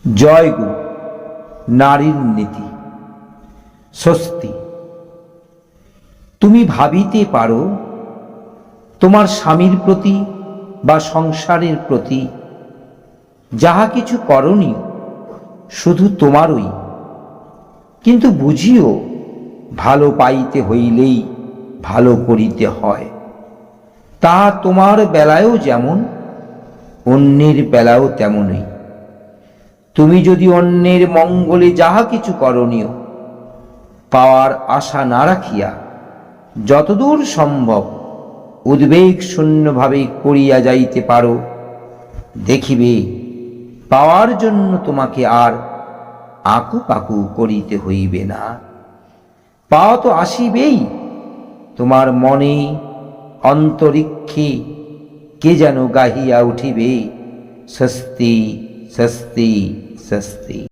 জয় গো নারীর নীতি। স্বস্তি। তুমি ভাবিতে পারো তোমার স্বামীর প্রতি বা সংসারের প্রতি যাহা কিছু করণীয় শুধু তোমারই, কিন্তু বুঝিও ভালো পাইতে হইলেই ভালো করিতে হয়। তাহা তোমার বেলায়ও যেমন, অন্যের বেলায়ও তেমনই। তুমি যদি অন্যের মঙ্গলে যাহা কিছু করণীয় পাওয়ার আশা না রাখিয়া যতদূর সম্ভব উদ্বেগ শূন্যভাবে করিয়া যাইতে পারো, দেখিবে পাওয়ার জন্য তোমাকে আর আকুপাকু করিতে হইবে না। পাওয়া তো আসিবেই। তোমার মনে অন্তরিক্ষে কে যেন গাহিয়া উঠিবে, স্বস্তি স্বস্তি স্বস্তি।